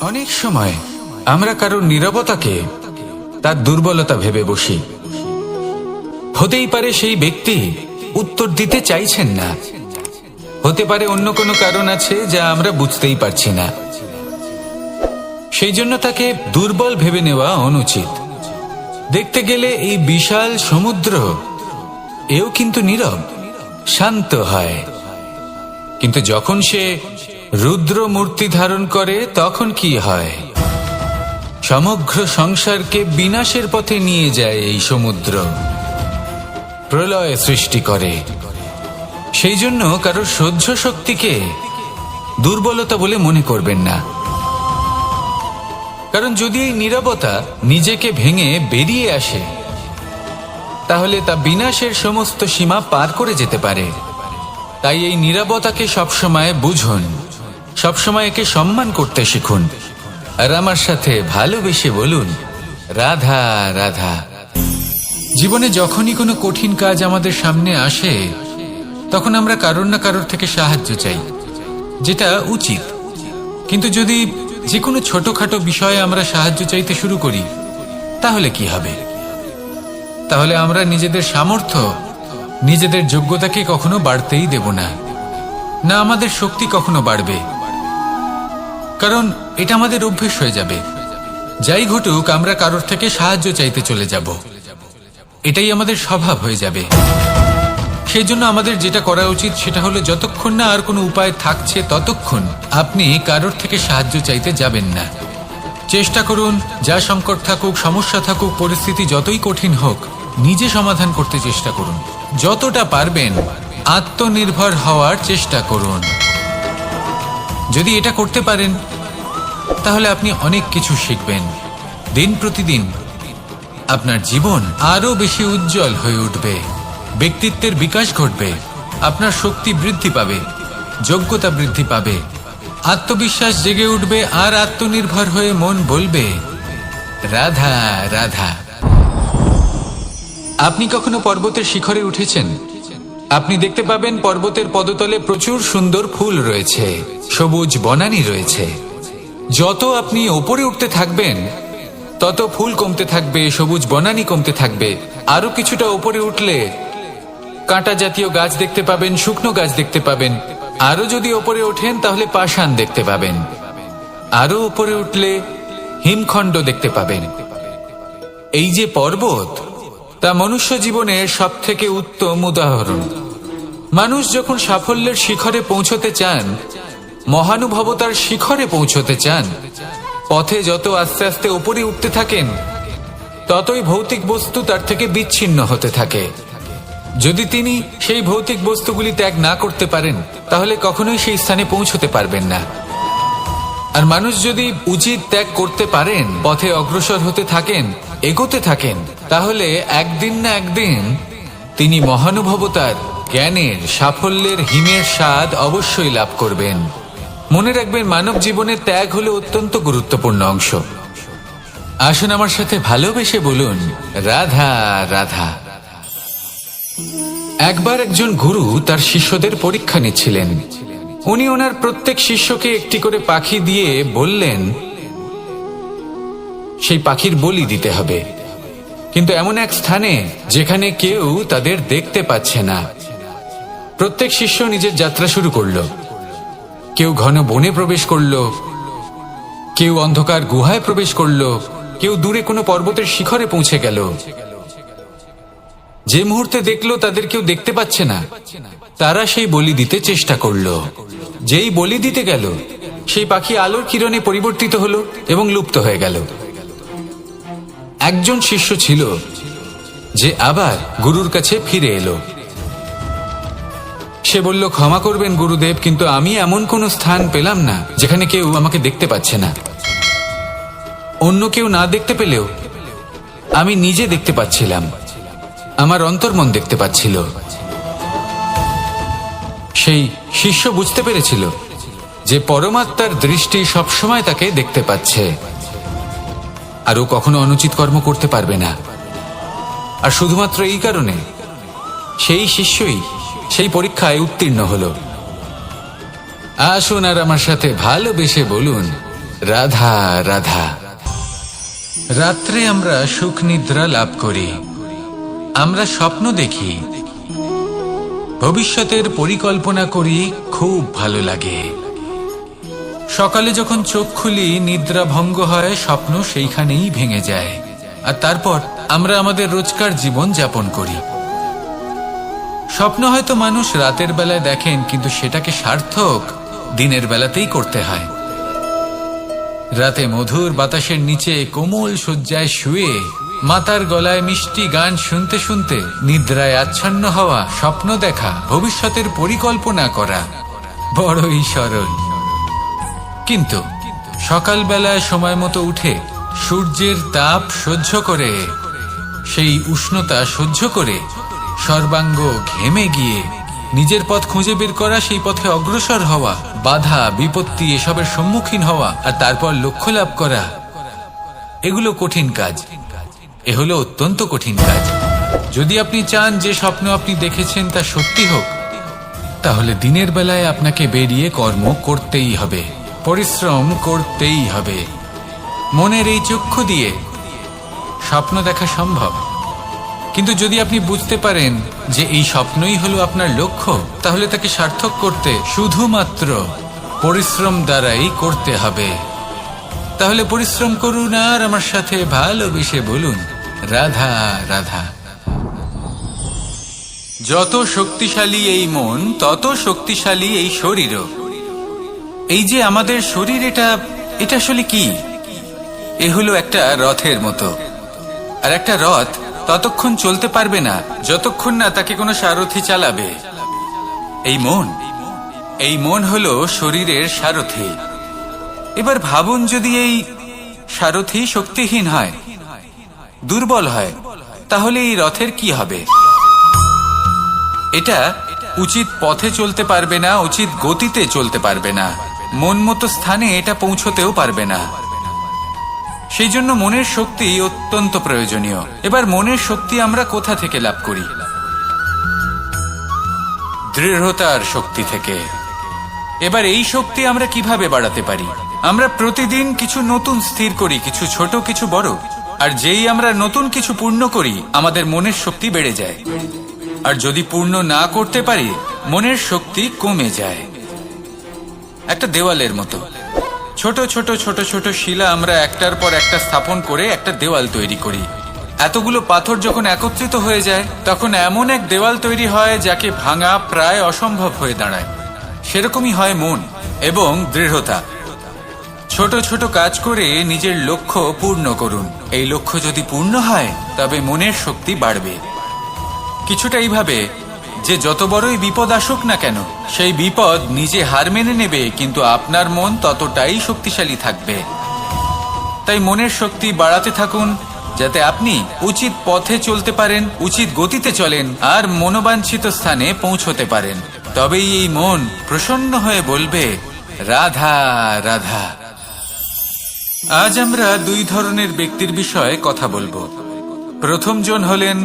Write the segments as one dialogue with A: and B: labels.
A: অনেক সময় আমরা কারোর নীরবতাকে তার দুর্বলতা ভেবে বসি। হতেই পারে সেই ব্যক্তি উত্তর দিতে চাইছেন না, হতে পারে অন্য কোনো কারণ আছে যা আমরা বুঝতেই পারছি না। সেই জন্য তাকে দুর্বল ভেবে নেওয়া অনুচিত। দেখতে গেলে এই বিশাল সমুদ্র এও কিন্তু নীরব, শান্ত হয়। কিন্তু যখন সে রুদ্র মূর্তি ধারণ করে তখন কি হয়? সমগ্র সংসারকে বিনাশের পথে নিয়ে যায় এই সমুদ্র, প্রলয় সৃষ্টি করে। সেই জন্য কারোর সহ্য শক্তিকে দুর্বলতা বলে মনে করবেন না। কারণ যদি এই নীরবতা নিজেকে ভেঙে বেরিয়ে আসে, তাহলে তা বিনাশের সমস্ত সীমা পার করে যেতে পারে। তাই এই নীরবতাকে সবসময় বুঝুন, সবসময় একে সম্মান করতে শিখুন, আর আমার সাথে ভালোবেসে বলুন, রাধা রাধা। জীবনে যখনই কোনো কঠিন কাজ আমাদের সামনে আসে, তখন আমরা কারোর না কারোর থেকে সাহায্য চাই, যেটা উচিত। কিন্তু যদি যে কোনো ছোটখাটো বিষয়ে আমরা সাহায্য চাইতে শুরু করি, তাহলে কি হবে? তাহলে আমরা নিজেদের সামর্থ্য, নিজেদের যোগ্যতাকে কখনো বাড়তেই দেব না, না আমাদের শক্তি কখনো বাড়বে। কারণ এটা আমাদের অভ্যেস হয়ে যাবে। যাই ঘটুক, আমরা কারোর থেকে সাহায্য চাইতে চলে যাব, এটাই আমাদের স্বভাব হয়ে যাবে। সেই জন্য আমাদের যেটা করা উচিত সেটা হলো, যতক্ষণ না আর কোনো উপায় থাকছে ততক্ষণ আপনি কারোর থেকে সাহায্য চাইতে যাবেন না। চেষ্টা করুন, যা সংকট থাকুক, সমস্যা থাকুক, পরিস্থিতি যতই কঠিন হোক, নিজে সমাধান করতে চেষ্টা করুন। যতটা পারবেন আত্মনির্ভর হওয়ার চেষ্টা করুন। যদি এটা করতে পারেন, তাহলে আপনি অনেক কিছু শিখবেন। দিন প্রতিদিন আপনার জীবন আরো বেশি উজ্জ্বল হয়ে উঠবে, ব্যক্তিত্বের বিকাশ ঘটবে, আপনার শক্তি বৃদ্ধি পাবে, যোগ্যতা বৃদ্ধি পাবে, আত্মবিশ্বাস জেগে উঠবে, আর আত্মনির্ভর হয়ে মন বলবে, রাধা রাধা। আপনি কখনো পর্বতের শিখরে উঠেছেন? আপনি দেখতে পাবেন পর্বতের পদতলে প্রচুর সুন্দর ফুল রয়েছে, সবুজ বনানী রয়েছে। যত আপনি ওপরে উঠতে থাকবেন, তত ফুল কমতে থাকবে, সবুজ বনানী কমতে থাকবে। আরো কিছুটা ওপরে উঠলে কাঁটা জাতীয় গাছ দেখতে পাবেন, শুকনো গাছ দেখতে পাবেন। আরো যদি ওপরে ওঠেন তাহলে পাষাণ দেখতে পাবেন। আরো উপরে উঠলে হিমখণ্ড দেখতে পাবেন। এই যে পর্বত, তা মনুষ্য জীবনের সব থেকে উত্তম উদাহরণ। মানুষ যখন সাফল্যের শিখরে পৌঁছতে চান, মহানুভবতার শিখরে পৌঁছতে চান, পথে যত আস্তে আস্তে উপরে উঠতে থাকেন, ততই ভৌতিক বস্তু তার থেকে বিচ্ছিন্ন হতে থাকে। যদি তিনি সেই ভৌতিক বস্তুগুলি ত্যাগ না করতে পারেন, তাহলে কখনোই সেই স্থানে পৌঁছতে পারবেন না। আর মানুষ যদি উচিত ত্যাগ করতে পারেন, পথে অগ্রসর হতে থাকেন, এগোতে থাকেন, তাহলে একদিন না একদিন তিনি মহানুভবতার, জ্ঞানের, সাফল্যের হিমের স্বাদ অবশ্যই লাভ করবেন। মনে রাখবেন, মানব জীবনে ত্যাগ হলো অত্যন্ত গুরুত্বপূর্ণ অংশ। আসুন আমার সাথে ভালোবেসে বলুন, রাধা রাধা। একবার একজন গুরু তার শিষ্যদের পরীক্ষা নিচ্ছিলেন। উনি ওনার প্রত্যেক শিষ্যকে একটি করে পাখি দিয়ে বললেন, সেই পাখির বলি দিতে হবে, কিন্তু এমন এক স্থানে যেখানে কেউ তাদের দেখতে পাচ্ছে না। প্রত্যেক শিষ্য নিজের যাত্রা শুরু করলো। কেউ ঘন বনে প্রবেশ করলো, কেউ অন্ধকার গুহায় প্রবেশ করলো, কেউ দূরে কোনো পর্বতের শিখরে পৌঁছে গেল। যে মুহূর্তে দেখলো তাদের কেউ দেখতে পাচ্ছে না, তারা সেই বলি দিতে চেষ্টা করলো। যেই বলি দিতে গেল, সেই পাখি আলোর কিরণে পরিবর্তিত হলো এবং লুপ্ত হয়ে গেল। একজন শিষ্য ছিল যে আবার গুরুর কাছে ফিরে এলো। সে বলল, ক্ষমা করবেন গুরুদেব, কিন্তু আমি এমন কোনো স্থান পেলাম না যেখানে কেউ আমাকে দেখতে পাচ্ছে না। অন্য কেউ না দেখতে পেলেও আমি নিজে দেখতে পাচ্ছিলাম, আমার অন্তর্মন দেখতে পাচ্ছিল। সেই শিষ্য বুঝতে পেরেছিল যে পরমাত্মার দৃষ্টি সবসময় তাকে দেখতে পাচ্ছে, আর ও কখনো অনুচিত কর্ম করতে পারবে না। আর শুধুমাত্র এই কারণে সেই শিষ্যই সেই পরীক্ষায় উত্তীর্ণ হলো। আসুন আর আমার সাথে ভালোবেসে বলুন, রাধা রাধা। রাত্রে আমরা সুখ নিদ্রা লাভ করি, আমরা স্বপ্ন দেখি, ভবিষ্যতের পরিকল্পনা করি, খুব ভালো লাগে। সকালে যখন চোখ খুলি নিদ্রা ভঙ্গ হয়, স্বপ্ন সেইখানেই ভেঙে যায়, আর তারপর আমরা আমাদের রোজকার জীবন যাপন করি। স্বপ্ন হয়তো মানুষ রাতের বেলায় দেখেন, কিন্তু সেটাকে সার্থক দিনের বেলাতেই করতে হয়। রাতে মধুর বাতাসের নিচে কোমল শয্যায় শুয়ে মাতার গলায় মিষ্টি গান শুনতে শুনতে নিদ্রায় আচ্ছন্ন হওয়া, স্বপ্ন দেখা, ভবিষ্যতের পরিকল্পনা করা বড়ই সরল। কিন্তু সকালবেলায় সময় মতো উঠে সূর্যের তাপ সহ্য করে, সেই উষ্ণতা সহ্য করে সর্বাঙ্গ ঘেমে গিয়ে নিজের পথ খুঁজে বের করা, সেই পথে অগ্রসর হওয়া, বাধা বিপত্তি এসবের সম্মুখীন হওয়া, আর তারপর লক্ষ্য লাভ করা, এগুলো কঠিন কাজ। এ হলো অত্যন্ত কঠিন কাজ। যদি আপনি চান যে স্বপ্ন আপনি দেখেছেন তা সত্যি হোক, তাহলে দিনের বেলায় আপনাকে বেরিয়ে কর্ম করতেই হবে, পরিশ্রম করতেই হবে। মনের এই চক্ষু দিয়ে স্বপ্ন দেখা সম্ভব, কিন্তু যদি আপনি বুঝতে পারেন যে এই স্বপ্নই হলো আপনার লক্ষ্য, তাহলে তাকে সার্থক করতে শুধুমাত্র পরিশ্রম দ্বারাই করতে হবে। তাহলে পরিশ্রম করুন আর আমার সাথে ভালোবেসে বলুন রাধা রাধা। যত শক্তিশালী এই মন, তত শক্তিশালী এই শরীরও। এই যে আমাদের শরীর, এটা আসলে কি? এ হলো একটা রথের মতো, আর একটা রথ ততক্ষণ চলতে পারবে না যতক্ষণ না তাকে কোনো সারথি চালাবে। এই মন হলো শরীরের সারথি। এবার ভাবুন, যদি এই সারথি শক্তিহীন হয়, দুর্বল হয়, তাহলে এই রথের কি হবে? এটা উচিত পথে চলতে পারবে না, উচিত গতিতে চলতে পারবে না, মন মতো স্থানে এটা পৌঁছতেও পারবে না। সেই জন্য মনের শক্তি অত্যন্ত প্রয়োজনীয়। এবার মনের শক্তি আমরা কোথা থেকে লাভ করি? দৃঢ়তার শক্তি থেকে। এবার এই শক্তি আমরা কিভাবে বাড়াতে পারি? আমরা প্রতিদিন কিছু নতুন স্থির করি, কিছু ছোট কিছু বড়, আর যেই আমরা নতুন কিছু পূর্ণ করি, আমাদের মনের শক্তি বেড়ে যায়। আর যদি পূর্ণ না করতে পারি, মনের শক্তি কমে যায়। একটা দেওয়ালের মতো ছোট ছোট ছোট ছোট শিলা আমরা একটার পর একটা স্থাপন করে একটা দেওয়াল তৈরি করি। এতগুলো পাথর যখন একত্রিত হয়ে যায়, তখন এমন এক দেওয়াল তৈরি হয় যাকে ভাঙা প্রায় অসম্ভব হয়ে দাঁড়ায়। সেরকমই হয় মন এবং দৃঢ়তা। ছোট ছোট কাজ করে নিজের লক্ষ্য পূর্ণ করুন। এই লক্ষ্য যদি পূর্ণ হয়, তবে মনের শক্তি বাড়বে। কিছুটা এইভাবে যে যত বড়ই বিপদ আসুক না কেন, সেই বিপদ নিজে হার মেনে নেবে, কিন্তু আপনার মন ততটাই শক্তিশালী থাকবে। তাই মনের শক্তি বাড়াতে থাকুন, যাতে আপনি উচিত পথে চলতে পারেন, উচিত গতিতে চলেন, আর মনোবাঞ্ছিত স্থানে পৌঁছতে পারেন। তবেই এই মন প্রসন্ন হয়ে বলবে রাধা রাধা। আজ আমরা দুই ধরনের ব্যক্তির বিষয়ে কথা বলবো। প্রথম জন হলেন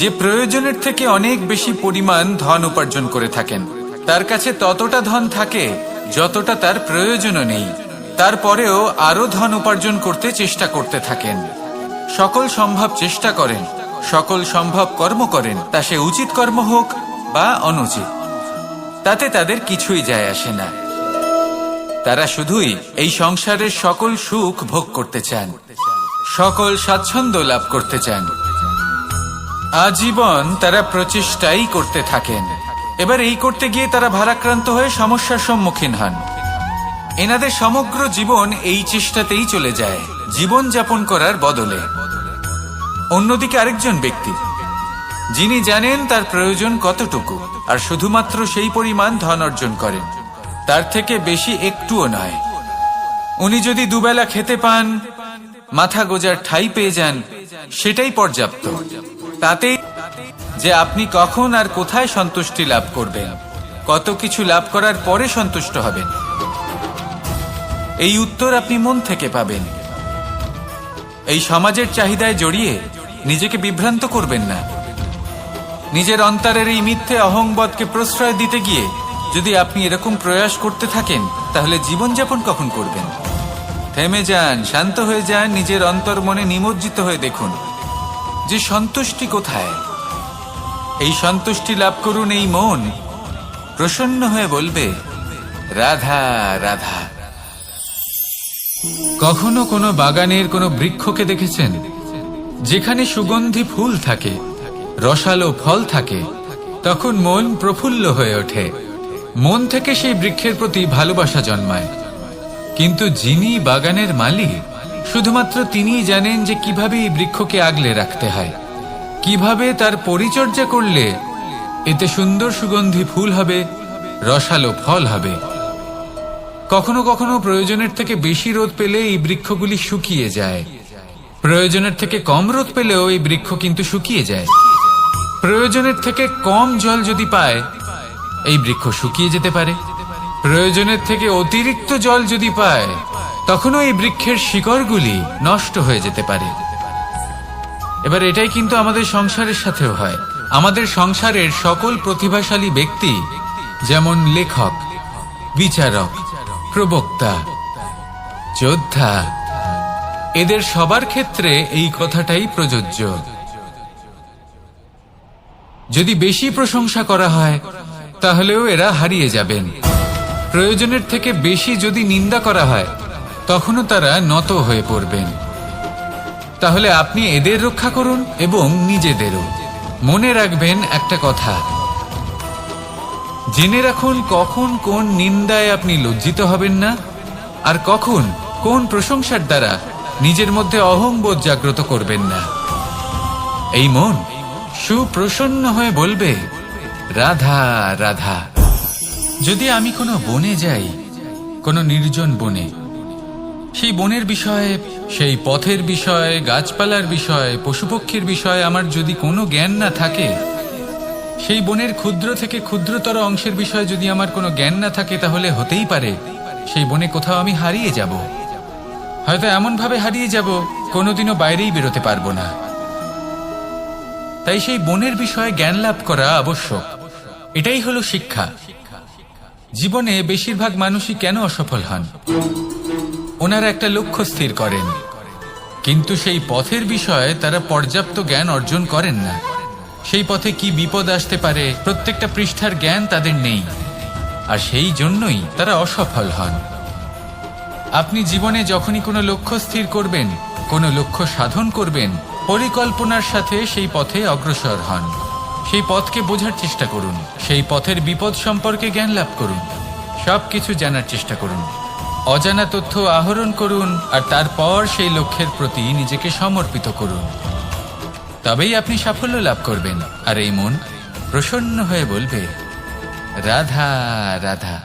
A: যে প্রয়োজনের থেকে অনেক বেশি পরিমাণ ধন উপার্জন করে থাকেন। তার কাছে ততটা ধন থাকে যতটা তার প্রয়োজনও নেই, তারপরেও আরো ধন উপার্জন করতে চেষ্টা করতে থাকেন। সকল সম্ভব চেষ্টা করেন, সকল সম্ভব কর্ম করেন, তা সে উচিত কর্ম হোক বা অনুচিত, তাতে তাদের কিছুই যায় আসে না। তারা শুধুই এই সংসারের সকল সুখ ভোগ করতে চান, সকল স্বাচ্ছন্দ্য লাভ করতে চান। আজীবন তারা প্রচেষ্টাই করতে থাকেন। এবার এই করতে গিয়ে তারা ভারাক্রান্ত হয়ে সমস্যার সম্মুখীন হন। এনাদের সমগ্র জীবন এই চেষ্টাতেই চলে যায়, জীবন যাপন করার বদলে। অন্যদিকে আরেকজন ব্যক্তি, যিনি জানেন তার প্রয়োজন কতটুকু, আর শুধুমাত্র সেই পরিমাণ ধন অর্জন করেন, তার থেকে বেশি একটুও নয়। উনি যদি দুবেলা খেতে পান, মাথা গোজার ঠাঁই পেয়ে যান, সেটাই পর্যাপ্ত। তাতেই যে আপনি কখন আর কোথায় সন্তুষ্টি লাভ করবেন, কত কিছু লাভ করার পরে সন্তুষ্ট হবেন, এই উত্তর আপনি মন থেকে পাবেন। এই সমাজের চাহিদায় জড়িয়ে নিজেকে বিভ্রান্ত করবেন না। নিজের অন্তরের এই মিথ্যে অহংবোধকে প্রশ্রয় দিতে গিয়ে যদি আপনি এরকম প্রয়াস করতে থাকেন, তাহলে জীবনযাপন কখন করবেন? থেমে যান, শান্ত হয়ে যান, নিজের অন্তর মনে নিমজ্জিত হয়ে দেখুন যে সন্তুষ্টি কোথায়। এই সন্তুষ্টি লাভ করুন। এই মন প্রসন্ন হয়ে বলবে, রাধা রাধা। কখনো কোনো বাগানের কোনো বৃক্ষকে দেখেছেন যেখানে সুগন্ধি ফুল থাকে, রসালো ফল থাকে? তখন মন প্রফুল্ল হয়ে ওঠে, মন থেকে সেই বৃক্ষের প্রতি ভালোবাসা জন্মায়। কিন্তু যিনি বাগানের মালিক, শুধুমাত্র তিনিই জানেন যে কিভাবে এই বৃক্ষকে আগলে রাখতে হয়, কিভাবে তার পরিচর্যা করলে এতে সুন্দর সুগন্ধি ফুল হবে, রসালো ফল হবে। কখনো কখনো প্রয়োজনের থেকে বেশি রোদ পেলে এই বৃক্ষগুলি শুকিয়ে যায়, প্রয়োজনের থেকে কম রোদ পেলেও এই বৃক্ষ কিন্তু শুকিয়ে যায়। প্রয়োজনের থেকে কম জল যদি পায়, এই বৃক্ষ শুকিয়ে যেতে পারে। প্রয়োজনের থেকে অতিরিক্ত জল যদি পায়, তখনও এই বৃক্ষের শিকড়গুলি নষ্ট হয়ে যেতে পারে। এবার এটাই কিন্তু আমাদের সংসারের সাথেও হয়। আমাদের সংসারের সকল প্রতিভাশালী ব্যক্তি, যেমন লেখক, বিচারক, প্রবক্তা, যোদ্ধা, এদের সবার ক্ষেত্রে এই কথাটাই প্রযোজ্য। যদি বেশি প্রশংসা করা হয়, তাহলেও এরা হারিয়ে যাবেন। প্রয়োজনের থেকে বেশি যদি নিন্দা করা হয়, তখনও তারা নত হয়ে পড়বেন। তাহলে আপনি এদের রক্ষা করুন এবং নিজেদেরও। মনে রাখবেন একটা কথা, জেনে রাখুন কখন কোন নিন্দায় আপনি লজ্জিত হবেন না, আর কখন কোন প্রশংসার দ্বারা নিজের মধ্যে অহংবোধ জাগ্রত করবেন না। এই মন সুপ্রসন্ন হয়ে বলবে, রাধা রাধা। যদি আমি কোনো বনে যাই, কোনো নির্জন বনে, সেই বনের বিষয়ে, সেই পথের বিষয়ে, গাছপালার বিষয়ে, পশুপক্ষীর বিষয়ে আমার যদি কোনো জ্ঞান না থাকে, সেই বনের ক্ষুদ্র থেকে ক্ষুদ্রতর অংশের বিষয়ে যদি আমার কোনো জ্ঞান না থাকে, তাহলে হতেই পারে সেই বনে কোথাও আমি হারিয়ে যাব। হয়তো এমনভাবে হারিয়ে যাব, কোনোদিনও বাইরেই বেরোতে পারবো না। তাই সেই বনের বিষয়ে জ্ঞান লাভ করা আবশ্যক। এটাই হলো শিক্ষা। জীবনে বেশিরভাগ মানুষই কেন অসফল হন? ওনারা একটা লক্ষ্য স্থির করেন, কিন্তু সেই পথের বিষয়ে তারা পর্যাপ্ত জ্ঞান অর্জন করেন না। সেই পথে কি বিপদ আসতে পারে প্রত্যেকটা পৃষ্ঠার জ্ঞান তাদের নেই, আর সেই জন্যই তারা অসফল হন। আপনি জীবনে যখনই কোনো লক্ষ্য স্থির করবেন, কোনো লক্ষ্য সাধন করবেন, পরিকল্পনার সাথে সেই পথে অগ্রসর হন। সেই পথকে বোঝার চেষ্টা করুন, সেই পথের বিপদ সম্পর্কে জ্ঞান লাভ করুন, সবকিছু জানার চেষ্টা করুন, অজানা তথ্য আহরণ করুন, আর তারপর সেই লক্ষ্যের প্রতি নিজেকে সমর্পিত করুন। তবেই আপনি সাফল্য লাভ করবেন। আর এই মন প্রসন্ন হয়ে বলবে, রাধা রাধা।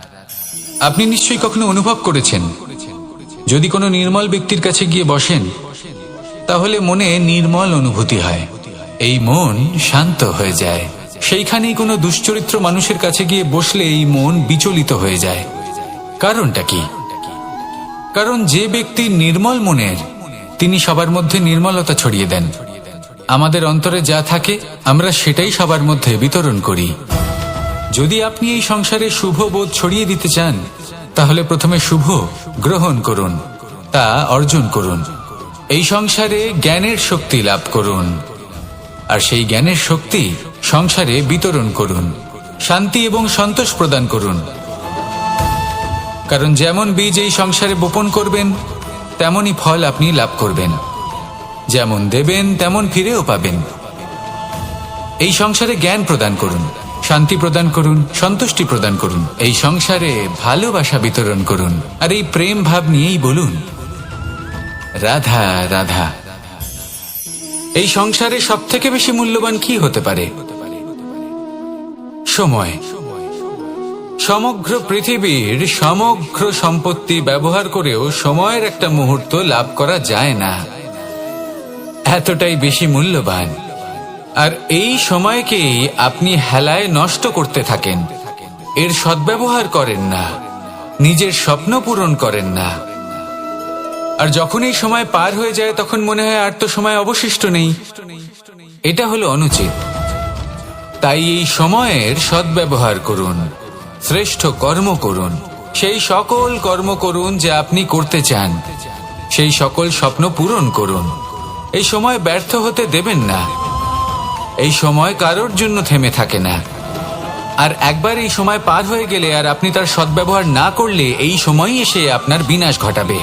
A: আপনি নিশ্চয়ই কখনো অনুভব করেছেন, যদি কোনো নির্মল ব্যক্তির কাছে গিয়ে বসেন, তাহলে মনে নির্মল অনুভূতি হয়, এই মন শান্ত হয়ে যায়। সেইখানেই কোনো দুশ্চরিত্র মানুষের কাছে গিয়ে বসলে এই মন বিচলিত হয়ে যায়। কারণটা কি? কারণ যে ব্যক্তি নির্মল মনের, তিনি সবার মধ্যে নির্মলতা ছড়িয়ে দেন। আমাদের অন্তরে যা থাকে আমরা সেটাই সবার মধ্যে বিতরণ করি। যদি আপনি এই সংসারে শুভ বোধ ছড়িয়ে দিতে চান, তাহলে প্রথমে শুভ গ্রহণ করুন, তা অর্জন করুন। এই সংসারে জ্ঞানের শক্তি লাভ করুন, আর সেই জ্ঞানের শক্তি সংসারে বিতরণ করুন। শান্তি এবং সন্তোষ প্রদান করুন। কারণ যেমন বীজ এই সংসারে বপন করবেন, তেমনই ফল আপনি লাভ করবেন। যেমন দেবেন তেমন ফিরেও পাবেন। এই সংসারে জ্ঞান প্রদান করুন, শান্তি প্রদান করুন, সন্তুষ্টি প্রদান করুন। এই সংসারে ভালোবাসা বিতরণ করুন, আর এই প্রেম ভাব নিয়েই বলুন, রাধা রাধা। এই সংসারে সবথেকে বেশি মূল্যবান কি হতে পারে? সময়। সমগ্র পৃথিবীর সমগ্র সম্পত্তি ব্যবহার করেও সময়ের একটা মুহূর্ত লাভ করা যায় না, এতটাই বেশি মূল্যবান। আর এই সময়কেই আপনি হেলায় নষ্ট করতে থাকেন, এর সদ্ব্যবহার করেন না, নিজের স্বপ্ন পূরণ করেন না। আর যখন এই সময় পার হয়ে যায়, তখন মনে হয় আর তো সময় অবশিষ্ট নেই। এটা হলো অনুচিত। তাই এই সময়ের সদ্ব্যবহার করুন, শ্রেষ্ঠ কর্ম করুন, সেই সকল কর্ম করুন যা আপনি করতে চান। সেই সকল স্বপ্ন পূরণ করুন। এই সময় ব্যর্থ হতে দেবেন না। এই সময় কারোর জন্য থেমে থাকে না। আর একবার এই সময় পার হয়ে গেলে আর আপনি তার সদ্ব্যবহার না করলে এই সময়ই এসে আপনার বিনাশ ঘটাবে।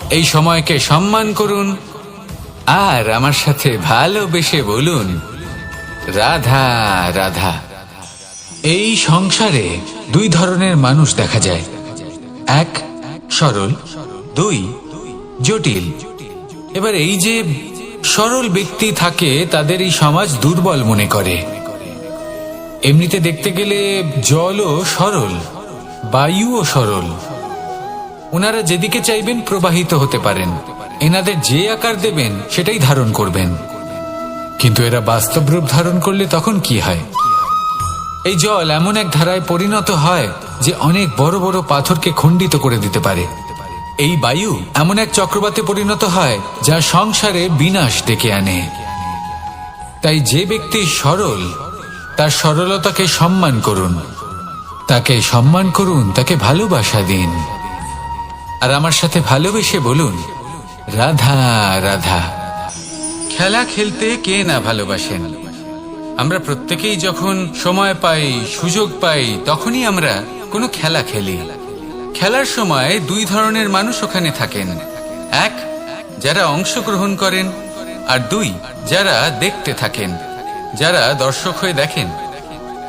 A: এই সময়কে সম্মান করুন আর আমার সাথে ভালোবেসে বলুন, রাধা রাধা। এই সংসারে দুই ধরনের মানুষ দেখা যায়, এক সরল, দুই জটিল। এবার এই যে সরল ব্যক্তি থাকে তাদের এই সমাজ দুর্বল মনে করে। এমনিতে দেখতে গেলে জলও সরল, বায়ুও সরল। ওনারা যেদিকে চাইবেন প্রবাহিত হতে পারেন, এনাদের যে আকার দেবেন সেটাই ধারণ করবেন। কিন্তু এরা বাস্তব রূপ ধারণ করলে তখন কি হয়? এই জল এমন এক ধারায় পরিণত হয় যে অনেক বড় বড় পাথরকে খণ্ডিত করে দিতে পারে। এই বায়ু এমন এক চক্রবাতে পরিণত হয় যা সংসারে বিনাশ ডেকে আনে। তাই যে ব্যক্তি সরল তার সরলতাকে সম্মান করুন, তাকে সম্মান করুন, তাকে ভালোবাসা দিন। আর আমার সাথে ভালোবেসে বলুন, রাধা রাধা। খেলা খেলতে কে না ভালোবাসেন? আমরা প্রত্যেকেই যখন সময় পাই, সুযোগ পাই, তখনই আমরা কোনো খেলা খেলি। খেলার সময় দুই ধরনের মানুষ ওখানে থাকেন, এক যারা অংশগ্রহণ করেন, আর দুই যারা দেখতে থাকেন, যারা দর্শক হয়ে দেখেন,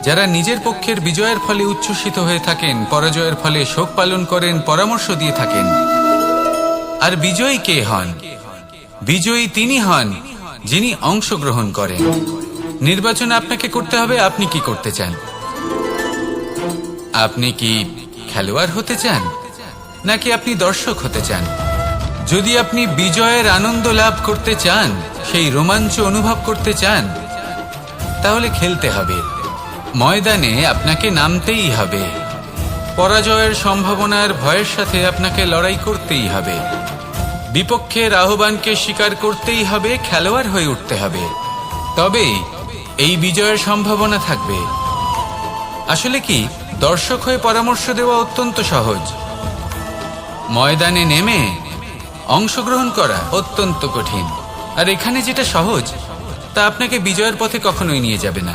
A: যারা নিজের পক্ষের বিজয়ের ফলে উচ্ছ্বসিত হয়ে থাকেন, পরাজয়ের ফলে শোক পালন করেন, পরামর্শ দিয়ে থাকেন। আর বিজয়ী কে হন? বিজয়ী তিনি হন যিনি অংশগ্রহণ করেন। নির্বাচন আপনাকে করতে হবে, আপনি কি করতে চান? আপনি কি খেলোয়াড় হতে চান নাকি আপনি দর্শক হতে চান? যদি আপনি বিজয়ের আনন্দ লাভ করতে চান, সেই রোমাঞ্চ অনুভব করতে চান, তাহলে খেলতে হবে। ময়দানে আপনাকে নামতেই হবে। পরাজয়ের সম্ভাবনার ভয়ের সাথে আপনাকে লড়াই করতেই হবে। বিপক্ষের আহ্বানকে স্বীকার করতেই হবে, খেলোয়াড় হয়ে উঠতে হবে। তবেই এই বিজয়ের সম্ভাবনা থাকবে। আসলে কি, দর্শক হয়ে পরামর্শ দেওয়া অত্যন্ত সহজ, ময়দানে নেমে অংশগ্রহণ করা অত্যন্ত কঠিন। আর এখানে যেটা সহজ তা আপনাকে বিজয়ের পথে কখনোই নিয়ে যাবে না।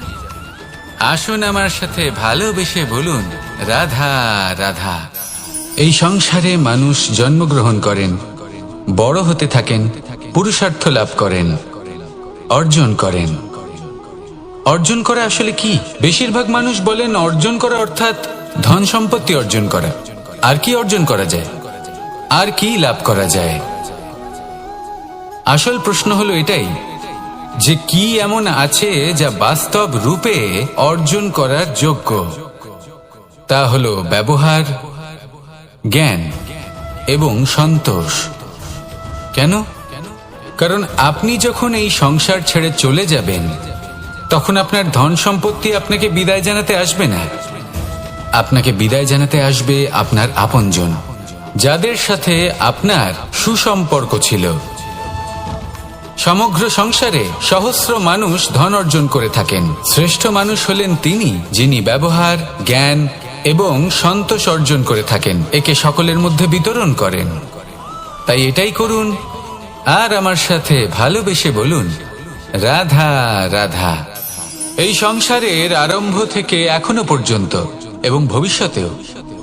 A: আসুন আমার সাথে ভালোবেসে বলুন, রাধা রাধা। এই সংসারে মানুষ জন্মগ্রহণ করেন, বড় হতে থাকেন, পুরুষার্থ লাভ করেন, অর্জন করেন। অর্জন করা আসলে কি? বেশিরভাগ মানুষ বলেন অর্জন করা অর্থাৎ ধন সম্পত্তি অর্জন করা। আর কি অর্জন করা যায়? আর কি লাভ করা যায়? আসল প্রশ্ন হলো এটাই যে কি এমন আছে যা বাস্তব রূপে অর্জন করার যোগ্য। তা হলো ব্যবহার, জ্ঞান এবং সন্তোষ। কেন? কারণ আপনি যখন এই সংসার ছেড়ে চলে যাবেন, তখন আপনার ধন সম্পত্তি আপনাকে বিদায় জানাতে আসবে না। আপনাকে বিদায় জানাতে আসবে আপনার আপনজন, যাদের সাথে আপনার সুসম্পর্ক ছিল। সমগ্র সংসারে সহস্র মানুষ ধন অর্জন করে থাকেন। শ্রেষ্ঠ মানুষ হলেন তিনি যিনি ব্যবহার, জ্ঞান এবং সন্তোষ অর্জন করে থাকেন, একে সকলের মধ্যে বিতরণ করেন। তাই এটাই করুন আর আমার সাথে ভালোবেসে বলুন, রাধা রাধা। এই সংসারের আরম্ভ থেকে এখনো পর্যন্ত এবং ভবিষ্যতেও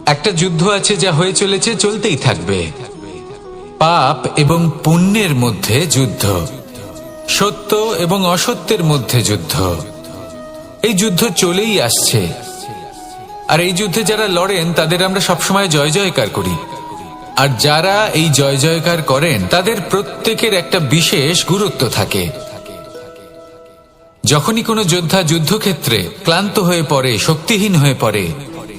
A: একটা যুদ্ধ আছে যা হয়ে চলেছে, চলতেই থাকবে। পাপ এবং পুণ্যের মধ্যে যুদ্ধ, সত্য এবং অসত্যের মধ্যে যুদ্ধ। এই যুদ্ধ চলেই আসছে। আর এই যুদ্ধে যারা লড়েন তাদের আমরা সবসময় জয় জয়কার করি। আর যারা এই জয় জয়কার করেন তাদের প্রত্যেকের একটা বিশেষ গুরুত্ব থাকে। যখনই কোনো যোদ্ধা যুদ্ধক্ষেত্রে ক্লান্ত হয়ে পড়ে, শক্তিহীন হয়ে পড়ে,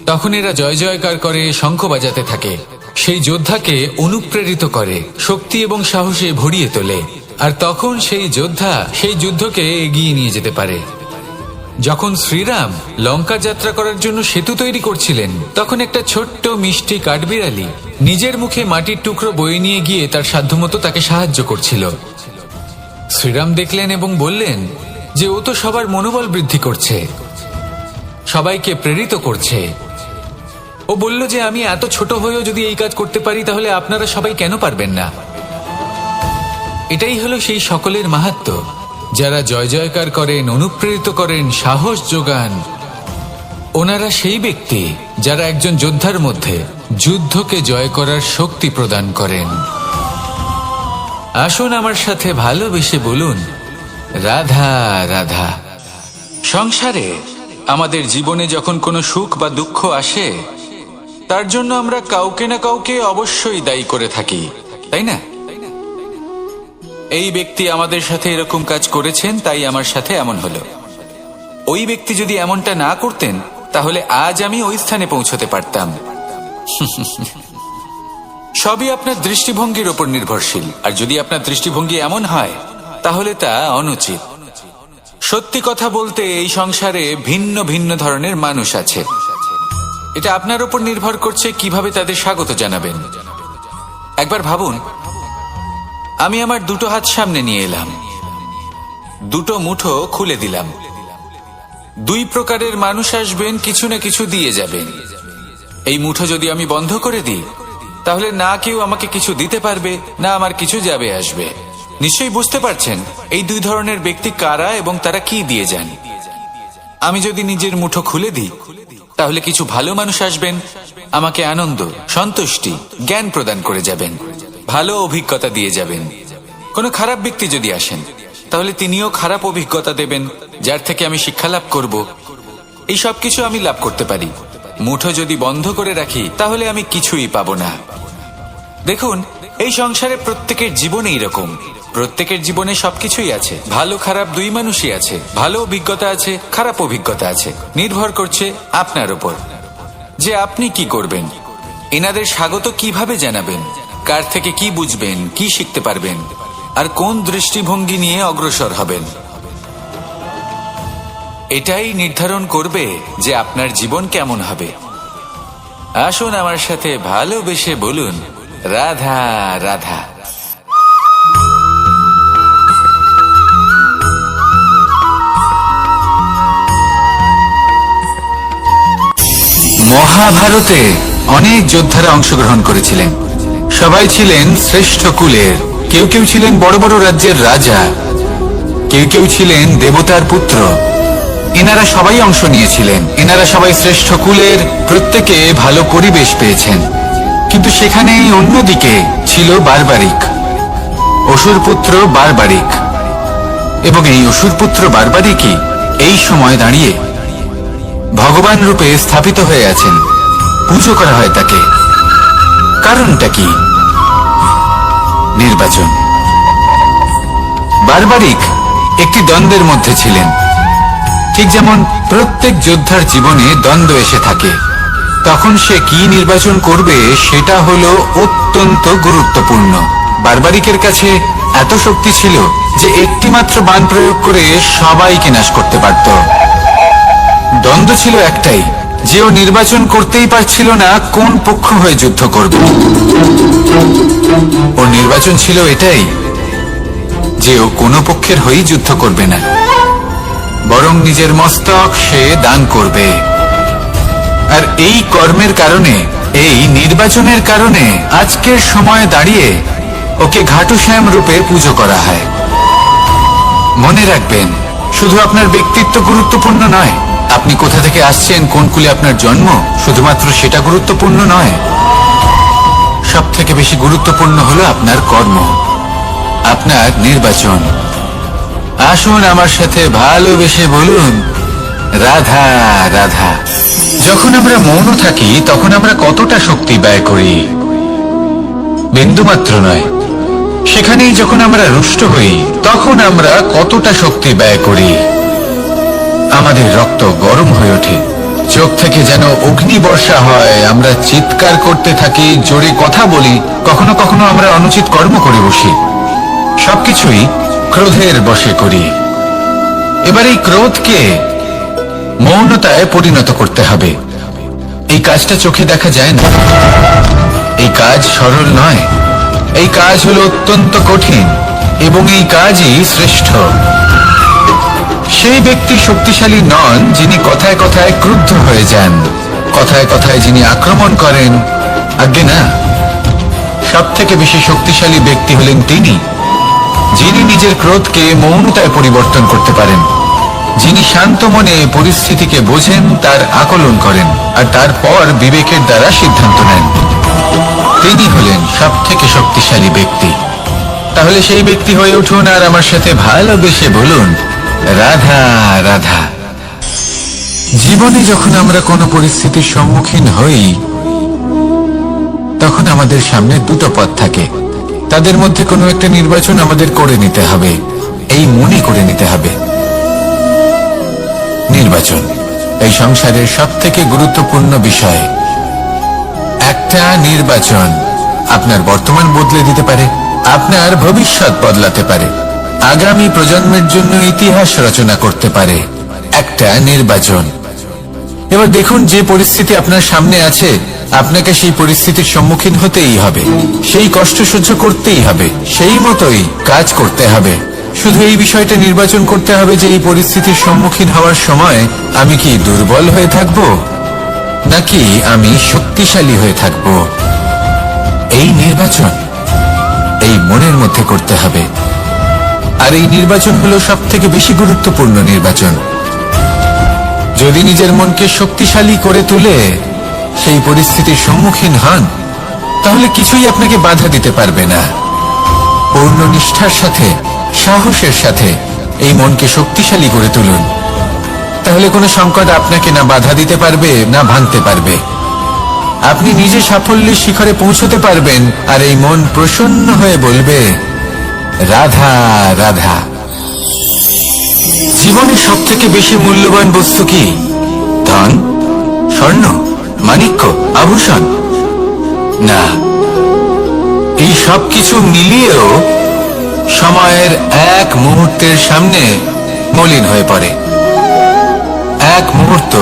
A: তখন এরা জয় জয়কার করে, শঙ্খ বাজাতে থাকে। সেই যোদ্ধাকে অনুপ্রেরিত করে, শক্তি এবং সাহসে ভরিয়ে তোলে। আর তখন সেই যোদ্ধা সেই যুদ্ধকে এগিয়ে নিয়ে যেতে পারে। যখন শ্রীরাম লঙ্কা যাত্রা করার জন্য সেতু তৈরি করছিলেন, তখন একটা ছোট্ট মিষ্টি কাঠবিড়ালি নিজের মুখে মাটির টুকরো বয়ে নিয়ে গিয়ে তার সাধ্যমতো তাকে সাহায্য করছিল। শ্রীরাম দেখলেন এবং বললেন যে ও তো সবার মনোবল বৃদ্ধি করছে, সবাইকে প্রেরিত করছে। ও বলল যে আমি এত ছোট হয়েও যদি এই কাজ করতে পারি তাহলে আপনারা সবাই কেন পারবেন না। এটাই হলো সেই সকলের মাহাত্ম্য যারা জয় জয়কার করেন, অনুপ্রেরিত করেন, সাহস যোগান। ওনারা সেই ব্যক্তি যারা একজন যোদ্ধার মধ্যে যুদ্ধকে জয় করার শক্তি প্রদান করেন। আসুন আমার সাথে ভালোবেসে বলুন, রাধা রাধা। সংসারে আমাদের জীবনে যখন কোনো সুখ বা দুঃখ আসে, তার জন্য আমরা কাউকে না কাউকে অবশ্যই দায়ী করে থাকি, তাই না? এই ব্যক্তি আমাদের সাথে এরকম কাজ করেছেন, তাই আমার সাথে এমন হলো। ওই ব্যক্তি যদি এমনটা না করতেন তাহলে আজ আমি ওই স্থানে পৌঁছতে পারতাম। সবই আপনার দৃষ্টিভঙ্গির ওপর নির্ভরশীল, আর যদি আপনার দৃষ্টিভঙ্গি এমন হয় তাহলে তা অনুচিত। সত্যি কথা বলতে এই সংসারে ভিন্ন ভিন্ন ধরনের মানুষ আছে। এটা আপনার উপর নির্ভর করছে কিভাবে তাদের স্বাগত জানাবেন। একবার ভাবুন, আমি আমার দুটো হাত সামনে নিয়ে এলাম, দুটো মুঠো খুলে দিলাম। দুই প্রকারের মানুষ আসবেন, কিছু না কিছু দিয়ে যাবেন। এই মুঠো যদি আমি বন্ধ করে দিই তাহলে না কেউ আমাকে কিছু দিতে পারবে, না আমার কিছু যাবে আসবে। নিশ্চয়ই বুঝতে পারছেন এই দুই ধরনের ব্যক্তি কারা এবং তারা কি দিয়ে যান। আমি যদি নিজের মুঠো খুলে দিই তাহলে কিছু ভালো মানুষ আসবেন, আমাকে আনন্দ, সন্তুষ্টি, জ্ঞান প্রদান করে যাবেন, ভালো অভিজ্ঞতা দিয়ে যাবেন। কোনো খারাপ ব্যক্তি যদি আসেন তাহলে তিনিও খারাপ অভিজ্ঞতা দেবেন, যার থেকে আমি শিক্ষা লাভ করব। এই সব কিছু আমি লাভ করতে পারি। মুঠো যদি বন্ধ করে রাখি তাহলে আমি কিছুই পাবো না। দেখুন, এই সংসারে প্রত্যেকের জীবনে এরকম, প্রত্যেকের জীবনে সবকিছুই আছে। ভালো খারাপ দুই মানুষই আছে, ভালো অভিজ্ঞতা আছে, খারাপ অভিজ্ঞতা আছে। নির্ভর করছে আপনার উপর যে আপনি কি করবেন, এনাদের স্বাগত কিভাবে জানাবেন, কার থেকে কি বুঝবেন, কি শিখতে পারবেন, আর কোন দৃষ্টিভঙ্গি নিয়ে অগ্রসর হবেন। এটাই নির্ধারণ করবে যে আপনার জীবন কেমন হবে। আসুন আমার সাথে ভালোবেসে বলুন, রাধা রাধা। মহাভারতে অনেক যোদ্ধারা অংশগ্রহণ করেছিলেন। সবাই ছিলেন শ্রেষ্ঠ কুলের। কেউ কেউ ছিলেন বড় বড় রাজ্যের রাজা, কেউ কেউ ছিলেন দেবতার পুত্র। এনারা সবাই অংশ নিয়েছিলেন। এনারা সবাই শ্রেষ্ঠ কুলের, প্রত্যেকে ভালো পরিবেশ পেয়েছেন। কিন্তু সেখানেই অন্যদিকে ছিল বারবারিক, অসুরপুত্র বারবারিক। এবং এই অসুরপুত্র বারবারিকই এই সময় দাঁড়িয়ে ভগবান রূপে স্থাপিত হয়ে আছেন। পুজো করা হয় তাকে। কারণটা কি? নির্বাচন। বারবারিক একটি দ্বন্দ্বের মধ্যে ছিলেন। ঠিক যেমন প্রত্যেক যোদ্ধার জীবনে দ্বন্দ্ব এসে থাকে, তখন সে কি নির্বাচন করবে সেটা হলো অত্যন্ত গুরুত্বপূর্ণ। বারবারিকের কাছে এত শক্তি ছিল যে একটি মাত্র বাণ প্রয়োগ করে সবাইকে নাশ করতে পারত। দ্বন্দ্ব ছিল একটাই, যে ও নির্বাচন করতেই পারছিল না কোন পক্ষ হয়ে যুদ্ধ করবে। ওর নির্বাচন ছিল এটাই যে ও কোনো পক্ষের হয়েই যুদ্ধ করবে না, বরং নিজের মস্তক সে দান করবে। আর এই কর্মের কারণে, এই নির্বাচনের কারণে আজকের সময়ে দাঁড়িয়ে ওকে ঘাটুশ্যাম রূপে পুজো করা হয়। মনে রাখবেন, শুধু আপনার ব্যক্তিত্ব গুরুত্বপূর্ণ নয়, আপনি কোথা থেকে আসছেন, কোন কুলে আপনার জন্ম, শুধুমাত্র সেটা গুরুত্বপূর্ণ নয়। সব থেকে বেশি গুরুত্বপূর্ণ হলো আপনার কর্ম, আপনার নির্বাচন। আসুন আমার সাথে ভালোবেসে বলুন, রাধা রাধা। যখন আমরা মৌন থাকি তখন আমরা কতটা শক্তি ব্যয় করি, বিন্দুমাত্র নয়। সেখানেই যখন আমরা রুষ্ট হই তখন আমরা কতটা শক্তি ব্যয় করি। আমাদের রক্ত গরম হয়ে ওঠে, চোখ থেকে যেন অগ্নি বর্ষা হয়, আমরা চিৎকার করতে থাকি, জোরে কথা বলি, কখনো কখনো আমরা অনুচিত কর্ম করে বসি। সবকিছুই ক্রোধের বশে করি। এবার এই ক্রোধকে মৌনতায় পরিণত করতে হবে। এই কাজটা চোখে দেখা যায় না, এই কাজ সরল নয়, এই কাজ হলো অত্যন্ত কঠিন, এবং এই কাজই শ্রেষ্ঠ। সেই ব্যক্তি শক্তিশালী নন যিনি কথায় কথায় ক্রুদ্ধ হয়ে যান,
B: কথায় কথায় যিনি আক্রমণ করেন, আজ্ঞে না, সব থেকে বেশি শক্তিশালী ব্যক্তি হলেন তিনি, যিনি নিজের ক্রোধকে মৌনতায় পরিবর্তন করতে পারেন, যিনি শান্ত মনে পরিস্থিতিকে বোঝেন, তার আকলন করেন আর তারপর বিবেকের দ্বারা সিদ্ধান্ত নেন। তিনি হলেন সব থেকে শক্তিশালী ব্যক্তি। তাহলে সেই ব্যক্তি হয়ে উঠুন আর আমার সাথে ভালোবেসে বলুন, রাধা রাধা। জীবনে যখন আমরা কোনো পরিস্থিতির সম্মুখীন হই, তখন আমাদের সামনে দুটো পথ থাকে। তাদের মধ্যে কোনো একটা নির্বাচন আমাদের করে নিতে হবে, এই মনে করে নিতে হবে। নির্বাচন এই সংসারের সব থেকে গুরুত্বপূর্ণ বিষয়। একটা নির্বাচন আপনার বর্তমান বদলে দিতে পারে, আপনার ভবিষ্যৎ বদলাতে পারে, আগামী প্রজন্মের জন্য ইতিহাস রচনা করতে পারে। একটা নির্বাচন। এবার দেখুন, যে পরিস্থিতি আপনার সামনে আছে, আপনাকে সেই পরিস্থিতির সম্মুখীন হতেই হবে, সেই কষ্ট সহ্য করতেই হবে, সেই মতোই কাজ করতে হবে। শুধু এই বিষয়টা নির্বাচন করতে হবে যে এই পরিস্থিতির সম্মুখীন হওয়ার সময় আমি কি দুর্বল হয়ে থাকব নাকি আমি শক্তিশালী হয়ে থাকব। এই নির্বাচন এই মনের মধ্যে করতে হবে। আর এই নির্বাচন হলো সব থেকে বেশি গুরুত্বপূর্ণ নির্বাচন। যদি নিজের মনকে শক্তিশালী করে তুলে সেই পরিস্থিতির সম্মুখীন হন, তাহলে কিছুই আপনাকে বাধা দিতে পারবে না। পূর্ণ নিষ্ঠার সাথে, সাহসের সাথে এই মনকে শক্তিশালী করে তুলুন, তাহলে কোনো সংকট আপনাকে না বাধা দিতে পারবে না ভাঙতে পারবে। আপনি নিজে সাফল্যের শিখরে পৌঁছতে পারবেন আর এই মন প্রসন্ন হয়ে বলবে, রাধা রাধা। জীবনের সব থেকে বেশি মূল্যবান বস্তু কি? ধন, স্বর্ণ, মাণিক্য, আভূষণ? না, এই সব কিছু মিলিয়েও সময়ের এক মুহূর্তের সামনে মলিন হয়ে পড়ে। এক মুহূর্ত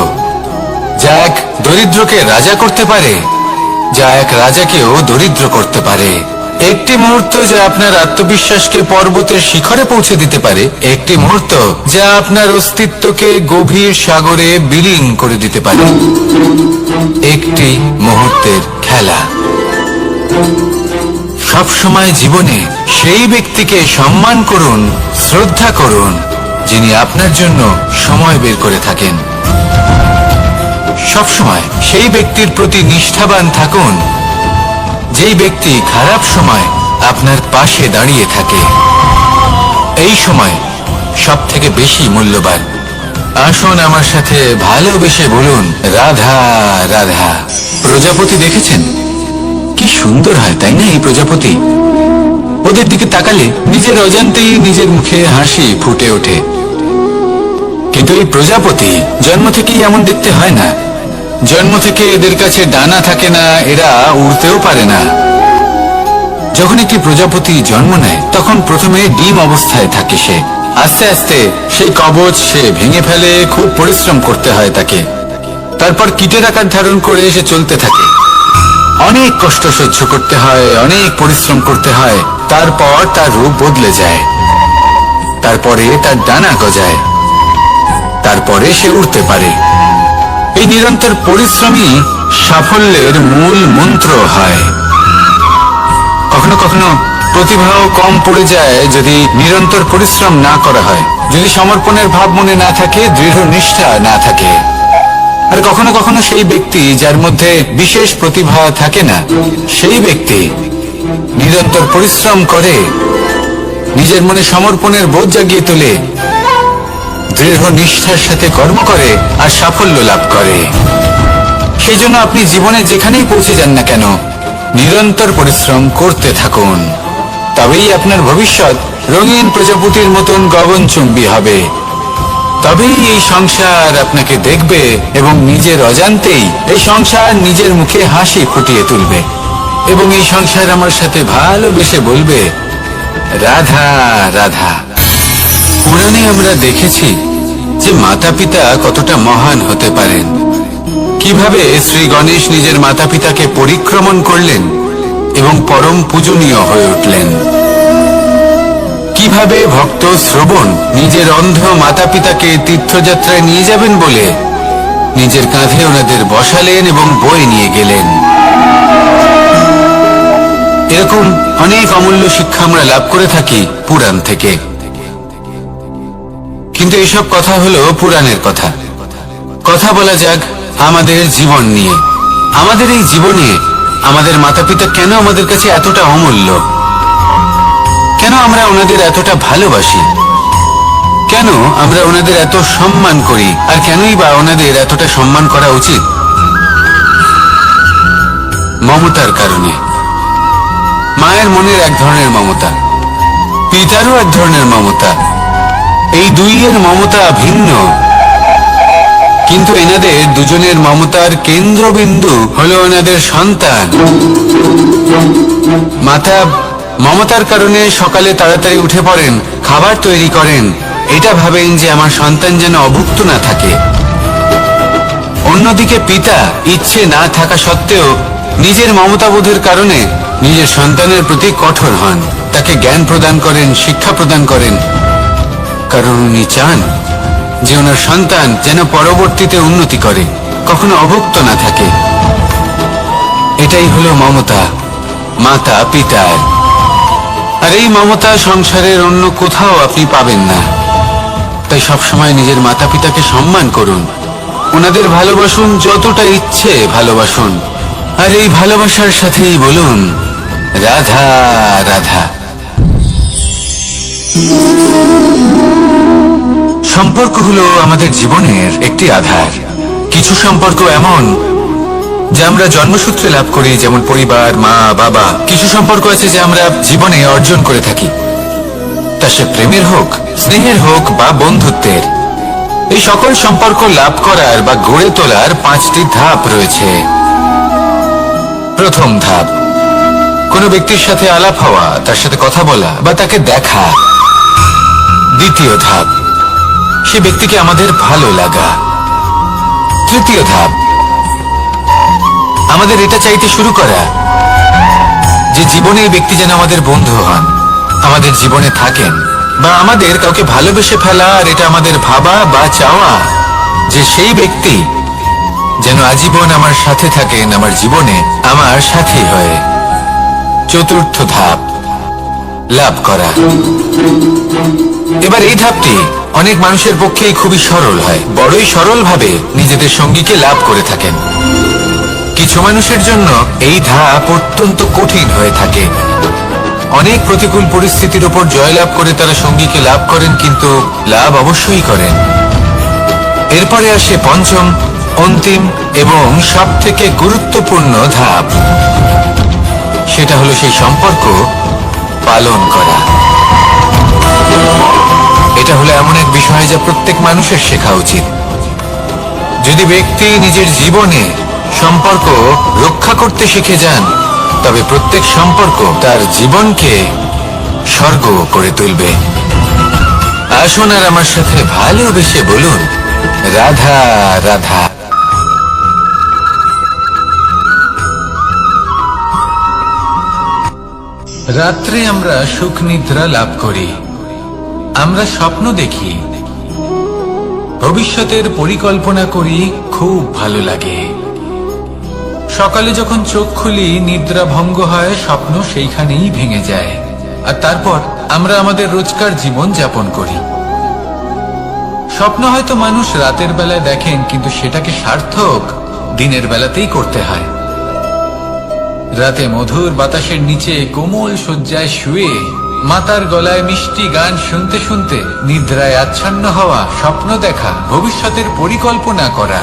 B: যা এক দরিদ্রকে রাজা করতে পারে, যা এক রাজাকেও দরিদ্র করতে পারে। একটি মুহূর্ত যা আপনার আত্মবিশ্বাসকে পর্বতের শিখরে পৌঁছে দিতে পারে, একটি মুহূর্ত যা আপনার অস্তিত্বকে গভীর সাগরে বিলীন করে দিতে পারে। একটি মুহূর্তের খেলা। সব সময় জীবনে সেই ব্যক্তিকে সম্মান করুন, শ্রদ্ধা করুন, যিনি আপনার জন্য সময় বের করে থাকেন। সব সময় সেই ব্যক্তির প্রতি নিষ্ঠাবান থাকুন, যেই ব্যক্তি খারাপ সময় আপনার পাশে দাঁড়িয়ে থাকে। এই সময় সব থেকে বেশি মূল্যবান। আসুন আমার সাথে ভালোবেসে বলুন, রাধা রাধা। প্রজাপতি দেখেছেন? কি সুন্দর হয়, তাই না? এই প্রজাপতি, ওদের দিকে তাকালে নিজের অজান্তেই নিজের মুখে হাসি ফুটে ওঠে। কিন্তু এই প্রজাপতি জন্ম থেকেই এমন দেখতে হয় না। জন্ম থেকে এদের কাছে ডানা থাকে না, এরা উড়তেও পারে না। যখন একটি প্রজাপতি জন্ম নেয়, তখন প্রথমে ডিম অবস্থায় থাকে সে। আস্তে আস্তে সেই কবচ সে ভেঙে ফেলে, খুব পরিশ্রম করতে হয় তাকে। তারপর কীটের আকার ধারণ করে সে চলতে থাকে। অনেক কষ্ট সহ্য করতে হয়, অনেক পরিশ্রম করতে হয়। তারপর তার রূপ বদলে যায়, তারপরে তার ডানা গজায়, তারপরে সে উড়তে পারে। এই নিরন্তর পরিশ্রমই সাফল্যের মূল মন্ত্র হয়। কখনো কখনো প্রতিভাও কম পড়ে যায় যদি নিরন্তর পরিশ্রম না করা হয়, যদি সমর্পণের ভাব মনে না থাকে, দৃঢ় নিষ্ঠা না থাকে। আর কখনো কখনো সেই ব্যক্তি যার মধ্যে বিশেষ প্রতিভা থাকে না, সেই ব্যক্তি নিরন্তর পরিশ্রম করে, নিজের মনে সমর্পণের বোধ জাগিয়ে তোলে, দৃঢ় নিষ্ঠার সাথে কর্ম করে আর সাফল্য লাভ করে। সেই জন্য আপনি জীবনে যেখানেই পৌঁছে যান না কেন, নিরন্তর পরিশ্রম করতে থাকুন। তবেই আপনার ভবিষ্যৎ রঙিন প্রজাপতির মতন গগনচুম্বী হবে। তবেই এই সংসার আপনাকে দেখবে এবং নিজের অজান্তেই এই সংসার নিজের মুখে হাসি ফুটিয়ে তুলবে এবং এই সংসার আমার সাথে ভালোবেসে বলবে, রাধা রাধা। পুরাণে আমরা দেখেছি যে মাতা পিতা কতটা মহান হতে পারেন। কিভাবে শ্রী গণেশ নিজের মাতা পিতাকে পরিক্রমণ করলেন এবং পরম পূজনীয় হয়ে উঠলেন। কিভাবে ভক্ত শ্রবণ নিজের অন্ধ মাতা পিতাকে তীর্থযাত্রায় নিয়ে যাবেন বলে নিজের কাঁধে ওনাদের বসালেন এবং বয়ে নিয়ে গেলেন। এরকম অনেক অমূল্য শিক্ষা আমরা লাভ করে থাকি পুরাণ থেকে, কিন্তু এসব কথা হলো পুরাণের কথা। কথা বলা যাক আমাদের জীবন নিয়ে। আমাদের এই জীবনে আমাদের মাতা পিতা কেন আমাদের কাছে এতটা অমূল্য? কেন আমরা ওনাদের এতটা ভালোবাসি? কেন আমরা ওনাদের এত সম্মান করি? আর কেনই বা ওনাদের এতটা সম্মান করা উচিত? মমতার কারণে। মায়ের মনের এক ধরনের মমতা, পিতারও এক ধরনের মমতা। এই দুইয়ের মমতা ভিন্ন, কিন্তু এনাদের দুজনের মমতার কেন্দ্রবিন্দু হলো এনাদের সন্তান। মাতা মমতার কারণে সকালে তাড়াতাড়ি উঠে পড়েন, খাবার তৈরি করেন, এটা ভাবেন যে আমার সন্তান যেন অভুক্ত না থাকে। অন্যদিকে পিতা ইচ্ছে না থাকা সত্ত্বেও নিজের মমতাবোধের কারণে নিজের সন্তানের প্রতি কঠোর হন, তাকে জ্ঞান প্রদান করেন, শিক্ষা প্রদান করেন, কারণ উনি চান যে ওনার সন্তান যেন পরবর্তীতে উন্নতি করে, কখনো অভুক্ত না থাকে। এটাই হলো মমতা মাতা পিতার। আর এই মমতা সংসারের অন্য কোথাও আপনি পাবেন না। তাই সবসময় নিজের মাতা পিতাকে সম্মান করুন, ওনাদের ভালোবাসুন, যতটা ইচ্ছে ভালোবাসুন। আর এই ভালোবাসার সাথেই বলুন রাধা রাধা। সম্পর্ক হলো আমাদের জীবনের একটি আধার। কিছু সম্পর্ক এমন যা আমরা জন্মসূত্রে লাভ করি, যেমন পরিবার, মা বাবা। কিছু সম্পর্ক আছে যে আমরা জীবনে অর্জন করে থাকি, তা সে প্রেমের হোক, স্নেহের হোক বা বন্ধুত্বের। এই সকল সম্পর্ক লাভ করার বা গড়ে তোলার 5টি ধাপ রয়েছে। প্রথম ধাপ, কোনো ব্যক্তির সাথে আলাপ হওয়া, তার সাথে কথা বলা বা তাকে দেখা। দ্বিতীয় ধাপ, সে ব্যক্তিকে আমাদের ভালো লাগা। তৃতীয় ধাপ, আমাদের এটা চাইতে শুরু করা যে জীবনে এই ব্যক্তি যেন আমাদের বন্ধু হন, আমাদের জীবনে থাকেন, বা আমাদের কাউকে ভালোবেসে ফেলা। আর এটা আমাদের ভাবা বা চাওয়া যে সেই ব্যক্তি যেন আজীবন আমার সাথে থাকেন, আমার জীবনে আমার সাথী হয়ে। চতুর্থ ধাপ, লাভ করা। এবার এই ধাপটি অনেক মানুষের পক্ষেই খুবই সরল হয়, বড়ই সরল ভাবে নিজেদের সঙ্গীকে লাভ করে থাকেন। কিছু মানুষের জন্য এই ধাপ অত্যন্ত কঠিন হয়ে থাকে। অনেক প্রতিকূল পরিস্থিতির উপর জয়লাভ করে তারা সঙ্গীকে লাভ করেন, কিন্তু লাভ অবশ্যই করেন। এরপরে আসে পঞ্চম, অন্তিম এবং সব থেকে গুরুত্বপূর্ণ ধাপ। সেটা হলো সেই সম্পর্ক পালন করা। এটা হলো এমন এক বিষয় যা প্রত্যেক মানুষের শেখা উচিত। যদি ব্যক্তি নিজের জীবনে সম্পর্ক রক্ষা করতে শিখে যান, তবে প্রত্যেক সম্পর্ক তার জীবনকে স্বর্গ করে তুলবে। আসুন আর আমার সাথে ভালোবেসে বলুন রাধা রাধা। রাত্রে আমরা সুখ নিদ্রা লাভ করি, আমরা স্বপ্ন দেখি, ভবিষ্যতের পরিকল্পনা করি, খুব ভালো লাগে। সকালে যখন চোখ খুলি, নিদ্রা ভঙ্গ হয়, স্বপ্ন সেইখানেই ভেঙে যায়। আর তারপর আমরা আমাদের রোজকার জীবন যাপন করি। স্বপ্ন হয়তো মানুষ রাতের বেলায় দেখেন, কিন্তু সেটাকে সার্থক দিনের বেলাতেই করতে হয়। রাতে মধুর বাতাসের নিচে কোমল শয্যায় শুয়ে মাতার গলায় মিষ্টি গান শুনতে শুনতে নিদ্রায় আচ্ছন্ন হওয়া, স্বপ্ন দেখা, ভবিষ্যতের পরিকল্পনা করা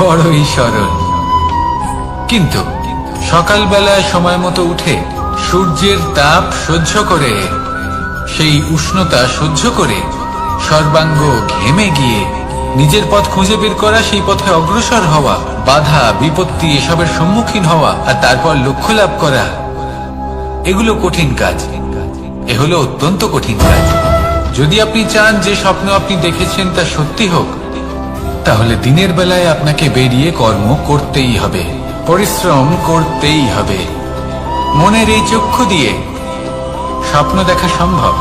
B: বড়ই সরল। কিন্তু সকালবেলায় সময় মতো উঠে সূর্যের তাপ সহ্য করে, সেই উষ্ণতা সহ্য করে সর্বাঙ্গ ঘেমে গিয়ে নিজের পথ খুঁজে বের করা, সেই পথে অগ্রসর হওয়া, বাধা বিপত্তি এসবের সম্মুখীন হওয়া, আর তারপর লক্ষ্য লাভ করা, এগুলো কঠিন কাজ। এ হলো অত্যন্ত কঠিন কাজ। যদি আপনি চান যে স্বপ্ন আপনি দেখেছেন তা সত্যি হোক, তাহলে দিনের বেলায় আপনাকে বেরিয়ে কর্ম করতেই হবে, পরিশ্রম করতেই হবে। মনের এই চক্ষু দিয়ে স্বপ্ন দেখা সম্ভব,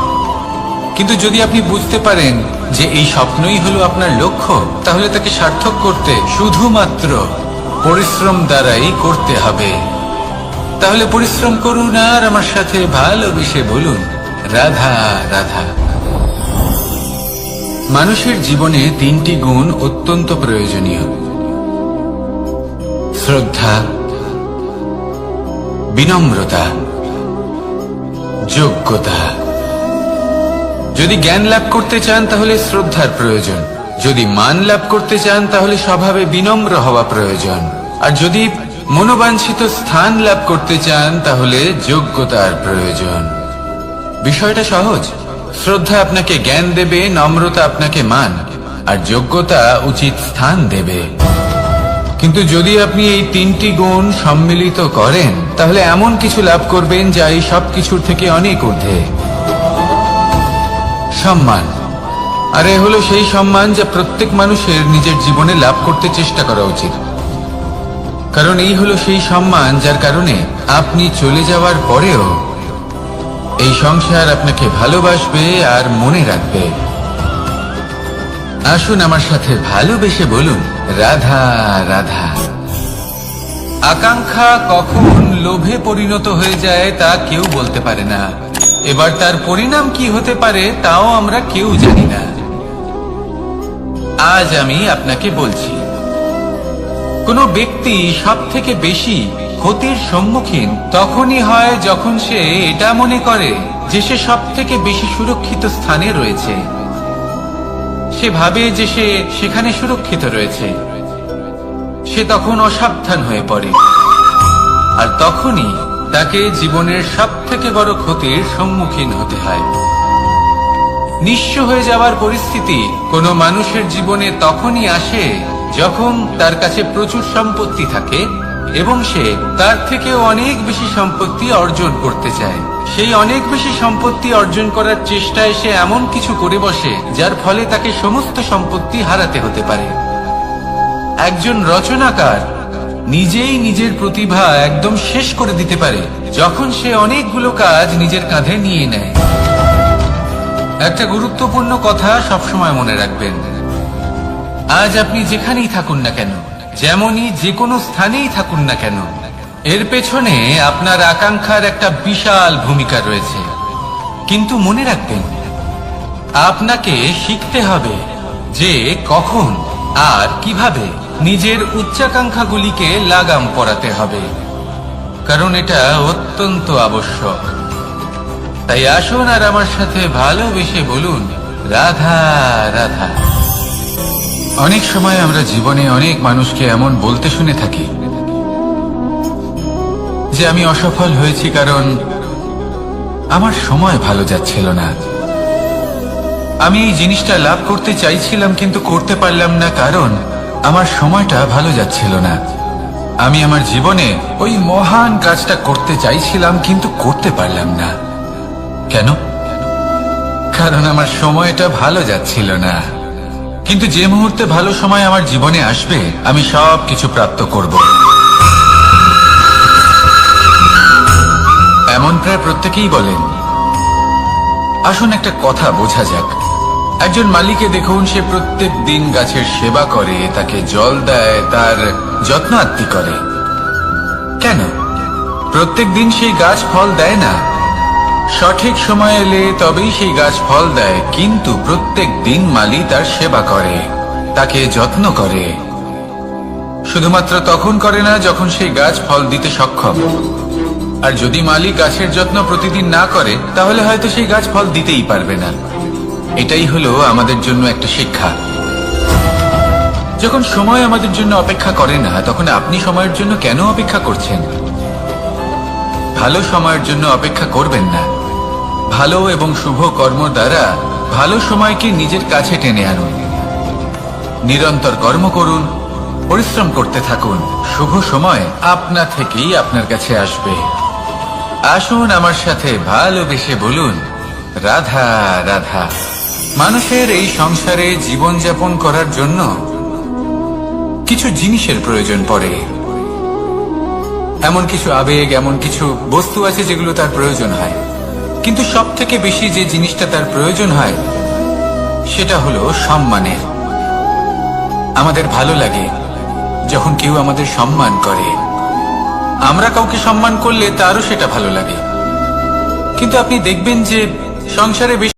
B: কিন্তু যদি আপনি বুঝতে পারেন যে এই স্বপ্নই হলো আপনার লক্ষ্য, তাহলে তাকে সার্থক করতে শুধুমাত্র পরিশ্রম দ্বারাই করতে হবে। তাহলে পরিশ্রম করুন আর আমার সাথে ভালোবেসে বলুন, রাধা রাধা। মানুষের জীবনে 3টি গুণ অত্যন্ত প্রয়োজনীয়: শ্রদ্ধা, বিনম্রতা, যোগ্যতা। যদি জ্ঞান লাভ করতে চান তাহলে শ্রদ্ধার প্রয়োজন, যদি মান লাভ করতে চান তাহলে স্বভাবে বিনম্র হওয়া প্রয়োজন, আর যদি মনোবাঞ্ছিত স্থান লাভ করতে চান তাহলে যোগ্যতার প্রয়োজন। বিষয়টা সহজ। শ্রদ্ধা আপনাকে জ্ঞান দেবে, নম্রতা আপনাকে মান, আর যোগ্যতা উচিত স্থান দেবে। কিন্তু যদি আপনি এই 3টি গুণ সম্মিলিত করেন তাহলে এমন কিছু লাভ করবেন যা এই সব কিছুর থেকে অনেক ঊর্ধ্বে। সম্মান। আর এ হলো সেই সম্মান যা প্রত্যেক মানুষের নিজের জীবনে লাভ করতে চেষ্টা করা উচিত, কারণ এই হলো সেই সম্মান যার কারণে আপনি চলে যাওয়ার পরেও এই সংসার আপনাকে ভালোবাসবে আর মনে রাখবে। আসুন আমার সাথে ভালোবেসে বলুন, রাধা রাধা। আকাঙ্ক্ষা কখন লোভে পরিণত হয়ে যায় তা কেউ বলতে পারে না। এবার তার পরিণাম কি হতে পারে তাও আমরা কেউ জানি না। আজ আমি আপনাকে বলছি, কোনো ব্যক্তি সব থেকে বেশি ক্ষতির সম্মুখীন তখনই হয় যখন সে এটা মনে করে যে সে সব থেকে বেশি সুরক্ষিত স্থানে রয়েছে। সে ভাবে যে সে সেখানে সুরক্ষিত রয়েছে। সে তখন অসাবধান হয়ে পড়ে, আর তখনই তাকে জীবনের সব থেকে বড় ক্ষতির সম্মুখীন হতে হয়। নিঃস্ব হয়ে যাওয়ার পরিস্থিতি কোনো মানুষের জীবনে তখনই আসে যখন তার কাছে প্রচুর সম্পত্তি থাকে এবং সে তার থেকেও অনেক বেশি সম্পত্তি অর্জন করতে চায়। সেই অনেক বেশি সম্পত্তি অর্জন করার চেষ্টায় সে এমন কিছু করে বসে যার ফলে তাকে সমস্ত সম্পত্তি হারাতে হতে পারে। একজন রচনাকার নিজেই নিজের প্রতিভা একদম শেষ করে দিতে পারে যখন সে অনেকগুলো কাজ নিজের কাঁধে নিয়ে নেয়। একটা গুরুত্বপূর্ণ কথা সবসময় মনে রাখবেন, আজ আপনি যেখানেই থাকুন না কেন, যেমনই যে কোনো স্থানেই থাকুন না কেন, এর পেছনে আপনার আকাঙ্ক্ষার একটা বিশাল ভূমিকা রয়েছে। কিন্তু মনে রাখবেন, আপনাকে শিখতে হবে যে কখন আর কিভাবে নিজের উচ্চাকাঙ্ক্ষাগুলিকে লাগাম পরাতে হবে, কারণ এটা অত্যন্ত আবশ্যক। তাই আসুন আর আমার সাথে ভালোবেসে বলুন, রাধা রাধা। অনেক সময় আমরা জীবনে অনেক মানুষকে এমন বলতে শুনে থাকি যে আমি অসফল হয়েছি কারণ আমার সময় ভালো যাচ্ছিল না। আমি এই জিনিসটা লাভ করতে চাইছিলাম কিন্তু করতে পারলাম না কারণ আমার সময়টা ভালো যাচ্ছিল না। আমি আমার জীবনে ওই মহান কাজটা করতে চাইছিলাম কিন্তু করতে পারলাম না। কেন? কারণ আমার সময়টা ভালো যাচ্ছিল না। কিন্তু যে মুহূর্তে ভালো সময় আমার জীবনে আসবে আমি সব কিছু প্রাপ্ত করব। এমন প্রায় প্রত্যেকেই বলেন। আসুন একটা কথা বোঝা যাক। একজন মালিকে দেখুন, সে প্রত্যেক দিন গাছের সেবা করে, তাকে জল দেয়, তার যত্ন আত্তি করে। কেন? প্রত্যেক দিন সেই গাছ ফল দেয় না। সঠিক সময় এলে তবেই সেই গাছ ফল দেয়, কিন্তু প্রত্যেক দিন মালি তার সেবা করে, তাকে যত্ন করে। শুধুমাত্র তখন করে না যখন সেই গাছ ফল দিতে সক্ষম। আর যদি মালি গাছের যত্ন প্রতিদিন না করে তাহলে হয়তো সেই গাছ ফল দিতেই পারবে না। এটাই হলো আমাদের জন্য একটা শিক্ষা। যখন সময় আমাদের জন্য অপেক্ষা করে না তখন আপনি সময়ের জন্য কেন অপেক্ষা করছেন? ভালো সময়ের জন্য অপেক্ষা করবেন না। ভালো এবং শুভ কর্ম দ্বারা ভালো সময়কে নিজের কাছে টেনে আনুন। নিরন্তর কর্ম করুন, পরিশ্রম করতে থাকুন। শুভ সময় আপনা থেকেই আপনার কাছে আসবে। আসুন আমার সাথে ভালোবেসে বলুন, রাধা রাধা। মানুষের এই সংসারে জীবনযাপন করার জন্য কিছু জিনিসের প্রয়োজন পড়ে। এমন কিছু আবেগ, এমন কিছু বস্তু আছে যেগুলো তার প্রয়োজন হয়। কিন্তু সব থেকে বেশি যে জিনিসটা তার প্রয়োজন হয় সেটা হলো সম্মানের। আমাদের ভালো লাগে যখন কেউ আমাদের সম্মান করে। আমরা কাউকে সম্মান করলে তারও সেটা ভালো লাগে। কিন্তু আপনি দেখবেন যে সংসারে বেশি